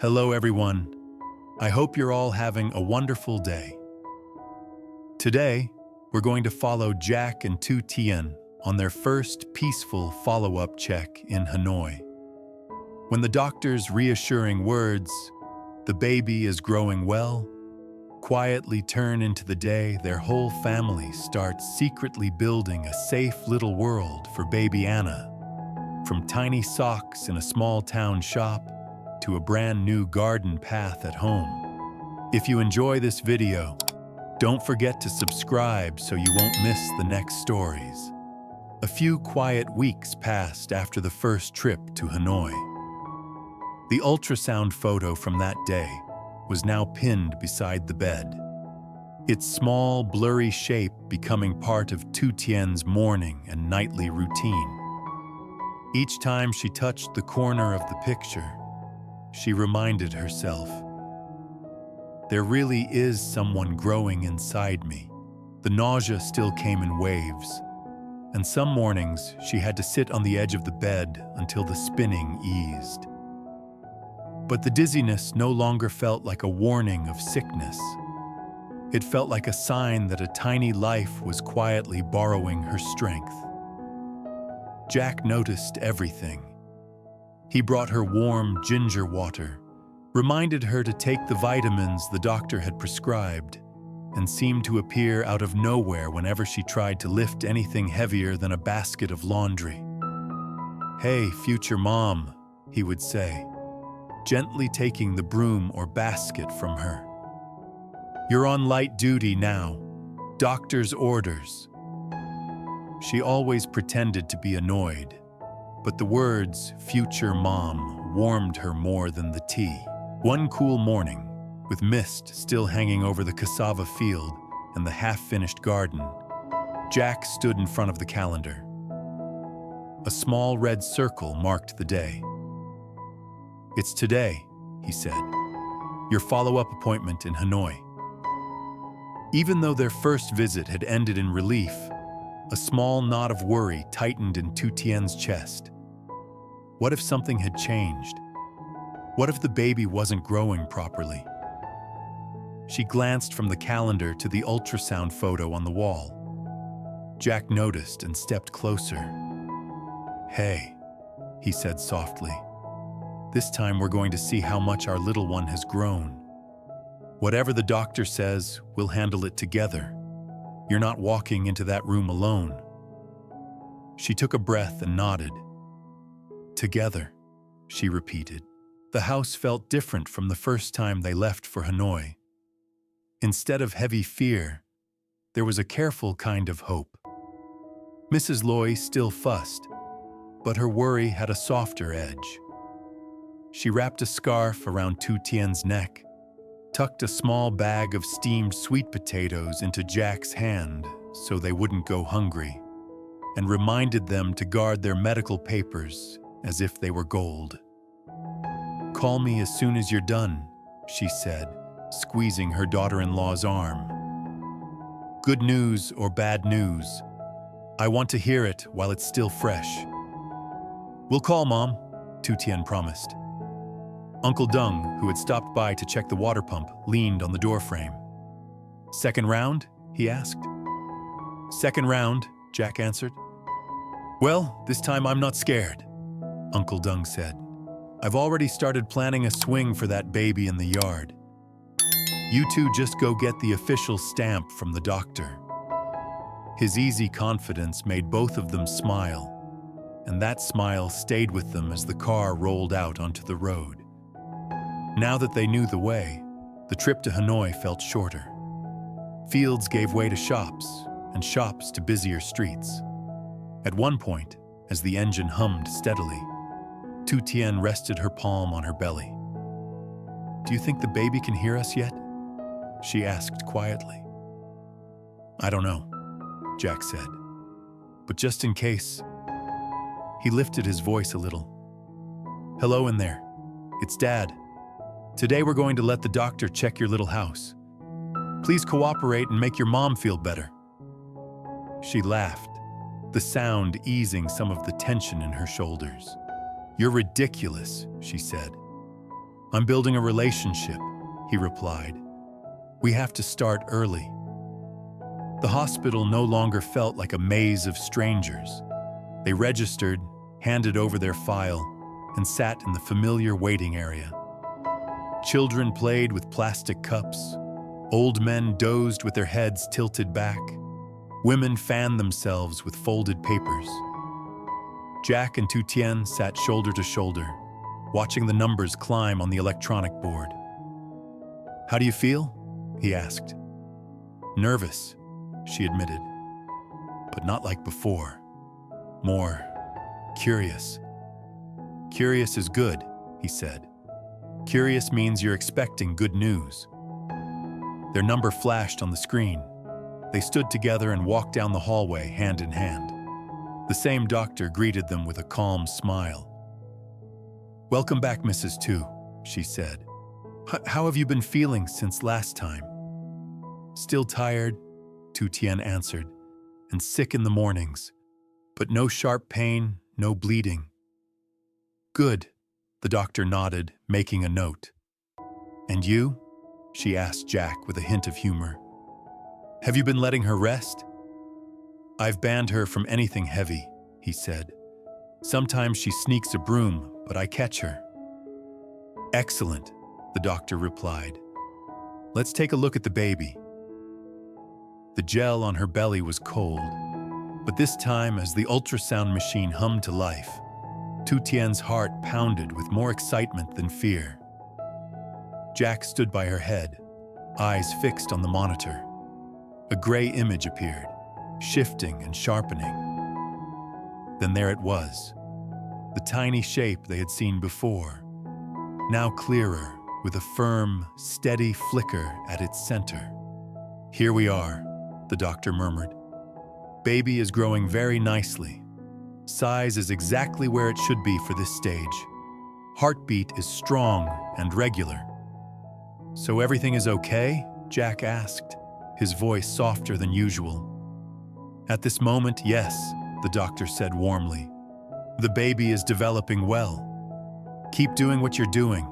Hello everyone. I hope you're all having a wonderful day. Today, we're going to follow Jack and Tu Tien on their first peaceful follow-up check in Hanoi. When the doctor's reassuring words, "The baby is growing well," quietly turn into the day their whole family starts secretly building a safe little world for baby Anna. From tiny socks in a small town shop to a brand new garden path at home. If you enjoy this video, don't forget to subscribe so you won't miss the next stories. A few quiet weeks passed after the first trip to Hanoi. The ultrasound photo from that day was now pinned beside the bed, its small, blurry shape becoming part of Tu Tien's morning and nightly routine. Each time she touched the corner of the picture, she reminded herself, there really is someone growing inside me. The nausea still came in waves, and some mornings she had to sit on the edge of the bed until the spinning eased. But the dizziness no longer felt like a warning of sickness. It felt like a sign that a tiny life was quietly borrowing her strength. Jack noticed everything. He brought her warm ginger water, reminded her to take the vitamins the doctor had prescribed, and seemed to appear out of nowhere whenever she tried to lift anything heavier than a basket of laundry. "Hey, future mom," he would say, gently taking the broom or basket from her. "You're on light duty now. Doctor's orders." She always pretended to be annoyed, but the words "future mom" warmed her more than the tea. One cool morning, with mist still hanging over the cassava field and the half-finished garden, Jack stood in front of the calendar. A small red circle marked the day. "It's today," he said, "your follow-up appointment in Hanoi." Even though their first visit had ended in relief, a small knot of worry tightened in Tu Tien's chest. What if something had changed? What if the baby wasn't growing properly? She glanced from the calendar to the ultrasound photo on the wall. Jack noticed and stepped closer. "Hey," he said softly. "This time we're going to see how much our little one has grown. Whatever the doctor says, we'll handle it together. You're not walking into that room alone." She took a breath and nodded. "Together," she repeated. The house felt different from the first time they left for Hanoi. Instead of heavy fear, there was a careful kind of hope. Mrs. Loy still fussed, but her worry had a softer edge. She wrapped a scarf around Tu Tien's neck, tucked a small bag of steamed sweet potatoes into Jack's hand so they wouldn't go hungry, and reminded them to guard their medical papers as if they were gold. "Call me as soon as you're done," she said, squeezing her daughter-in-law's arm. "Good news or bad news, I want to hear it while it's still fresh." "We'll call, Mom," Tu Tien promised. Uncle Dung, who had stopped by to check the water pump, leaned on the doorframe. "Second round?" he asked. "Second round," Jack answered. "Well, this time I'm not scared," Uncle Dung said. "I've already started planning a swing for that baby in the yard. You two just go get the official stamp from the doctor." His easy confidence made both of them smile, and that smile stayed with them as the car rolled out onto the road. Now that they knew the way, the trip to Hanoi felt shorter. Fields gave way to shops, and shops to busier streets. At one point, as the engine hummed steadily, Tu Tien rested her palm on her belly. "Do you think the baby can hear us yet?" she asked quietly. "I don't know," Jack said. "But just in case..." He lifted his voice a little. "Hello in there. It's Dad. Today we're going to let the doctor check your little house. Please cooperate and make your mom feel better." She laughed, the sound easing some of the tension in her shoulders. "You're ridiculous," she said. I'm building a relationship, he replied. We have to start early. The hospital no longer felt like a maze of strangers. They registered, handed over their file, and sat in the familiar waiting area. Children played with plastic cups. Old men dozed with their heads tilted back. Women fanned themselves with folded papers. Jack and Tu Tien sat shoulder to shoulder, watching the numbers climb on the electronic board. How do you feel? He asked. Nervous, she admitted, but not like before. More curious. Curious is good, he said. Curious means you're expecting good news. Their number flashed on the screen. They stood together and walked down the hallway hand in hand. The same doctor greeted them with a calm smile. Welcome back, Mrs. Tu, she said. How have you been feeling since last time? Still tired, Tu Tien answered, and sick in the mornings, but no sharp pain, no bleeding. Good, the doctor nodded, making a note. And you? She asked Jack with a hint of humor. Have you been letting her rest? I've banned her from anything heavy, he said. Sometimes she sneaks a broom, but I catch her. Excellent, the doctor replied. Let's take a look at the baby. The gel on her belly was cold, but this time as the ultrasound machine hummed to life, Tu Tien's heart pounded with more excitement than fear. Jack stood by her head, eyes fixed on the monitor. A gray image appeared, shifting and sharpening. Then there it was, the tiny shape they had seen before, now clearer, with a firm, steady flicker at its center. Here we are, the doctor murmured. Baby is growing very nicely. Size is exactly where it should be for this stage. Heartbeat is strong and regular. So everything is okay? Jack asked, his voice softer than usual. At this moment, yes, the doctor said warmly. The baby is developing well. Keep doing what you're doing.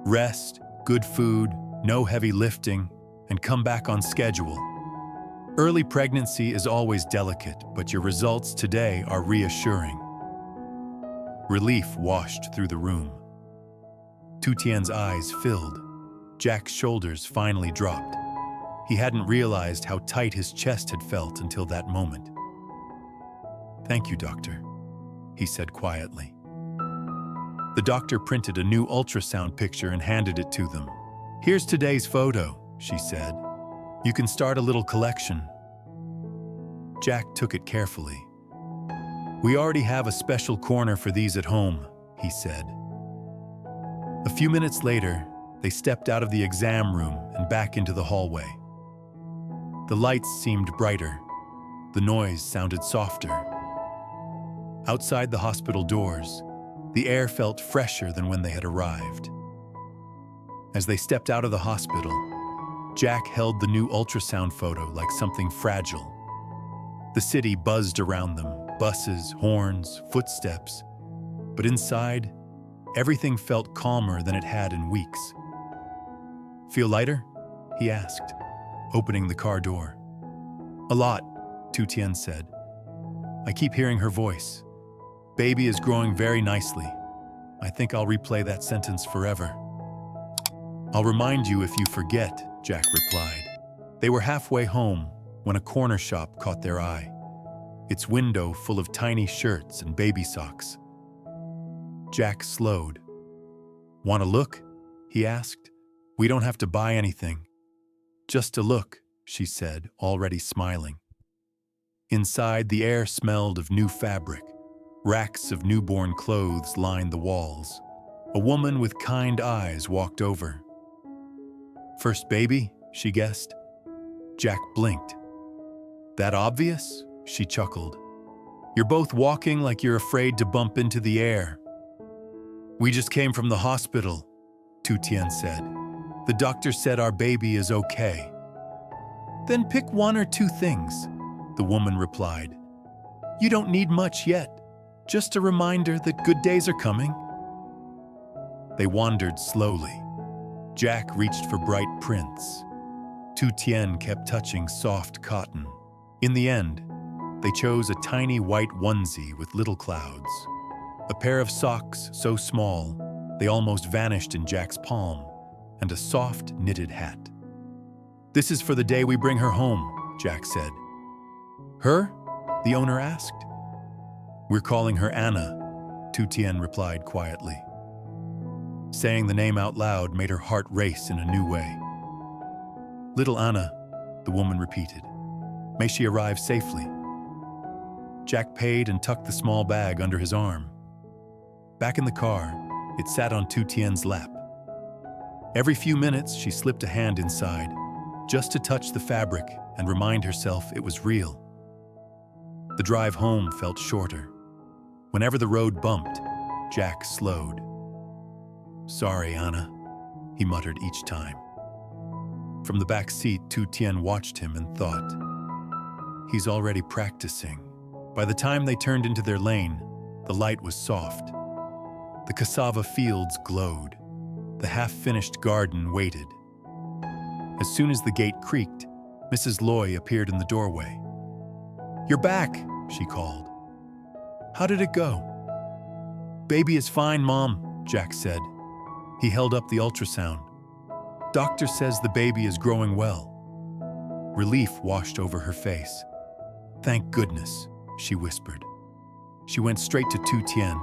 Rest, good food, no heavy lifting, and come back on schedule. Early pregnancy is always delicate, but your results today are reassuring. Relief washed through the room. Tu Tien's eyes filled. Jack's shoulders finally dropped. He hadn't realized how tight his chest had felt until that moment. Thank you, doctor, he said quietly. The doctor printed a new ultrasound picture and handed it to them. Here's today's photo, she said. You can start a little collection. Jack took it carefully. We already have a special corner for these at home, he said. A few minutes later, they stepped out of the exam room and back into the hallway. The lights seemed brighter. The noise sounded softer. Outside the hospital doors, the air felt fresher than when they had arrived. As they stepped out of the hospital, Jack held the new ultrasound photo like something fragile. The city buzzed around them, buses, horns, footsteps. But inside, everything felt calmer than it had in weeks. Feel lighter? He asked, opening the car door. A lot, Tu Tien said. I keep hearing her voice. Baby is growing very nicely. I think I'll replay that sentence forever. I'll remind you if you forget, Jack replied. They were halfway home when a corner shop caught their eye, its window full of tiny shirts and baby socks. Jack slowed. Want to look? He asked. We don't have to buy anything. Just a look, she said, already smiling. Inside, the air smelled of new fabric. Racks of newborn clothes lined the walls. A woman with kind eyes walked over. First baby, she guessed. Jack blinked. That obvious? She chuckled. You're both walking like you're afraid to bump into the air. We just came from the hospital, Tu Tien said. The doctor said our baby is okay. Then pick one or two things, the woman replied. You don't need much yet. Just a reminder that good days are coming. They wandered slowly. Jack reached for bright prints. Tu Tien kept touching soft cotton. In the end, they chose a tiny white onesie with little clouds. A pair of socks so small, they almost vanished in Jack's palm, and a soft knitted hat. "This is for the day we bring her home," Jack said. "Her?" the owner asked. "We're calling her Anna," Tu Tien replied quietly. Saying the name out loud made her heart race in a new way. "Little Anna," the woman repeated. "May she arrive safely." Jack paid and tucked the small bag under his arm. Back in the car, it sat on Tu Tien's lap. Every few minutes, she slipped a hand inside, just to touch the fabric and remind herself it was real. The drive home felt shorter. Whenever the road bumped, Jack slowed. "Sorry, Anna," he muttered each time. From the back seat, Tu Tien watched him and thought, "He's already practicing." By the time they turned into their lane, the light was soft. The cassava fields glowed. The half-finished garden waited. As soon as the gate creaked, Mrs. Ly appeared in the doorway. "You're back," she called. "How did it go?" "Baby is fine, Mom," Jack said. He held up the ultrasound. "Doctor says the baby is growing well." Relief washed over her face. "Thank goodness," she whispered. She went straight to Tu Tien,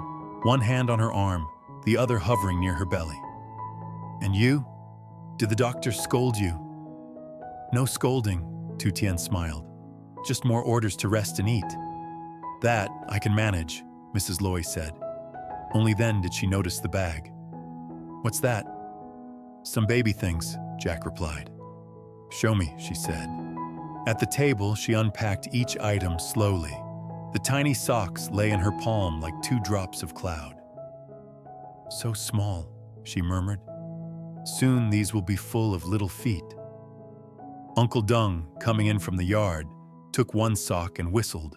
one hand on her arm, the other hovering near her belly. "And you? Did the doctor scold you?" "No scolding," Tu Tien smiled. "Just more orders to rest and eat." "That I can manage," Mrs. Ly said. Only then did she notice the bag. "What's that?" "Some baby things," Jack replied. "Show me," she said. At the table, she unpacked each item slowly. The tiny socks lay in her palm like 2 drops of cloud. "So small," she murmured. "Soon these will be full of little feet." Uncle Dung, coming in from the yard, took one sock and whistled.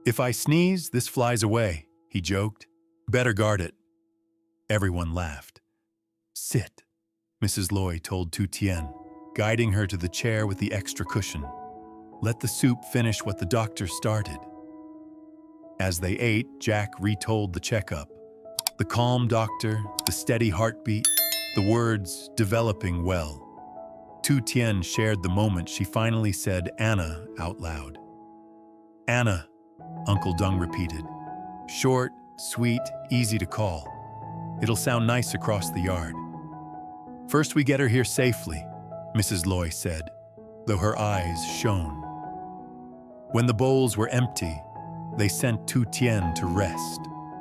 "If I sneeze, this flies away," he joked. "Better guard it." Everyone laughed. "Sit," Mrs. Ly told Tu Tien, guiding her to the chair with the extra cushion. "Let the soup finish what the doctor started." As they ate, Jack retold the checkup. The calm doctor, the steady heartbeat, the words "developing well." Tu Tien shared the moment she finally said "Anna" out loud. "Anna," Uncle Dung repeated. "Short, sweet, easy to call. It'll sound nice across the yard." "First we get her here safely," Mrs. Ly said, though her eyes shone. When the bowls were empty, they sent Tu Tien to rest.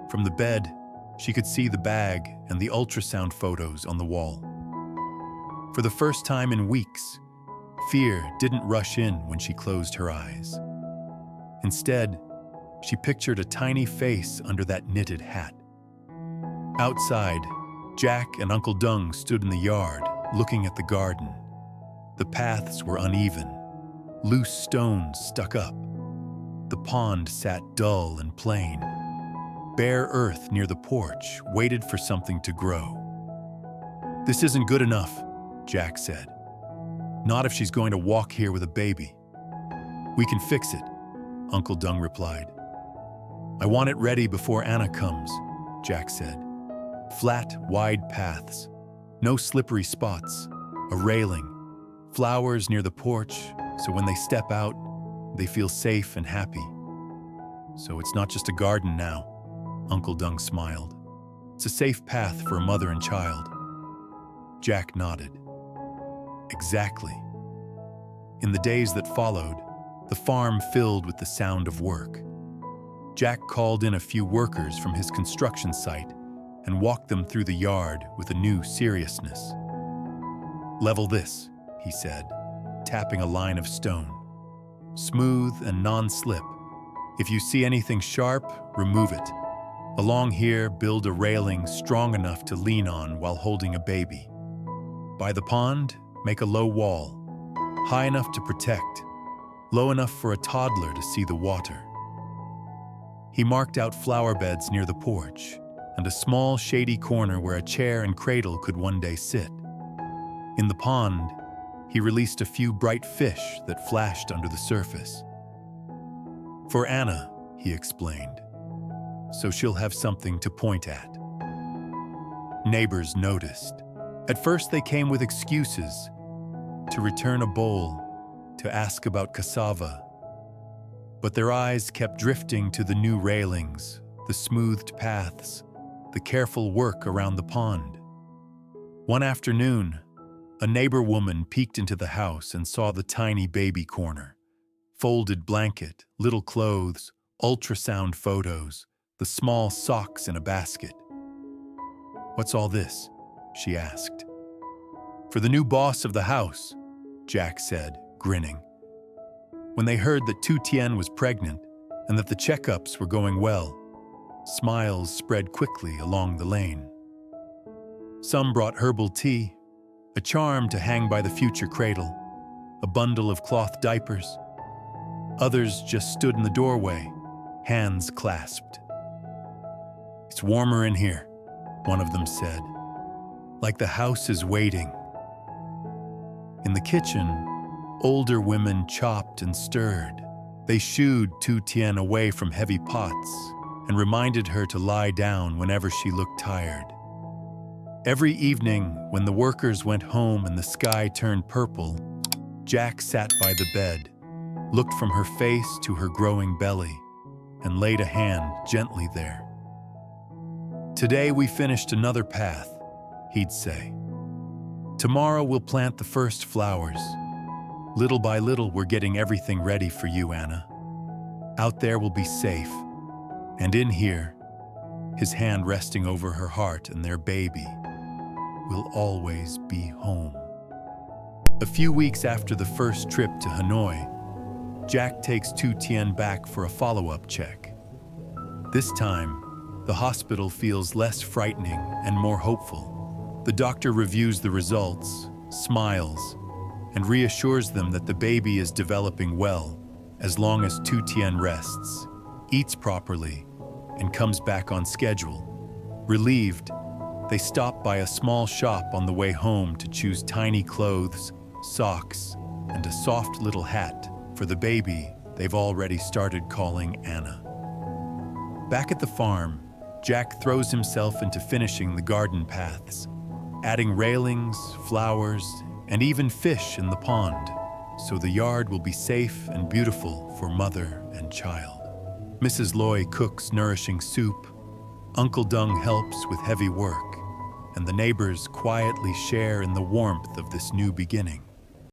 From the bed, she could see the bag and the ultrasound photos on the wall. For the first time in weeks, fear didn't rush in when she closed her eyes. Instead, she pictured a tiny face under that knitted hat. Outside, Jack and Uncle Dung stood in the yard, looking at the garden. The paths were uneven. Loose stones stuck up. The pond sat dull and plain. Bare earth near the porch waited for something to grow. "This isn't good enough," Jack said. "Not if she's going to walk here with a baby." "We can fix it," Uncle Dung replied. "I want it ready before Anna comes," Jack said. "Flat, wide paths. No slippery spots. A railing. Flowers near the porch, so when they step out, they feel safe and happy." "So it's not just a garden now," Uncle Dung smiled. "It's a safe path for a mother and child." Jack nodded. Exactly. In the days that followed, the farm filled with the sound of work. Jack called in a few workers from his construction site and walked them through the yard with a new seriousness. "Level this," he said, tapping a line of stone. "Smooth and non-slip. If you see anything sharp, remove it. Along here, build a railing strong enough to lean on while holding a baby. By the pond, make a low wall, high enough to protect, low enough for a toddler to see the water." He marked out flower beds near the porch and a small shady corner where a chair and cradle could one day sit. In the pond, he released a few bright fish that flashed under the surface. "For Anna," he explained, "so she'll have something to point at." Neighbors noticed. At first they came with excuses, to return a bowl, to ask about cassava. But their eyes kept drifting to the new railings, the smoothed paths, the careful work around the pond. One afternoon, a neighbor woman peeked into the house and saw the tiny baby corner. Folded blanket, little clothes, ultrasound photos, the small socks in a basket. "What's all this?" she asked. "For the new boss of the house," Jack said, grinning. When they heard that Tu Tien was pregnant and that the checkups were going well, smiles spread quickly along the lane. Some brought herbal tea, a charm to hang by the future cradle, a bundle of cloth diapers. Others just stood in the doorway, hands clasped. "It's warmer in here," one of them said, "like the house is waiting." In the kitchen, older women chopped and stirred. They shooed Tu Tien away from heavy pots and reminded her to lie down whenever she looked tired. Every evening, when the workers went home and the sky turned purple, Jack sat by the bed, looked from her face to her growing belly, and laid a hand gently there. "Today we finished another path," he'd say. "Tomorrow we'll plant the first flowers. Little by little we're getting everything ready for you, Anna. Out there we'll be safe. And in here," his hand resting over her heart and their baby, "we'll always be home." A few weeks after the first trip to Hanoi, Jack takes Tu Tien back for a follow-up check. This time, the hospital feels less frightening and more hopeful. The doctor reviews the results, smiles, and reassures them that the baby is developing well as long as Tu Tien rests, eats properly, and comes back on schedule. Relieved, they stop by a small shop on the way home to choose tiny clothes, socks, and a soft little hat for the baby they've already started calling Anna. Back at the farm, Jack throws himself into finishing the garden paths, adding railings, flowers, and even fish in the pond, so the yard will be safe and beautiful for mother and child. Mrs. Loy cooks nourishing soup, Uncle Dung helps with heavy work, and the neighbors quietly share in the warmth of this new beginning.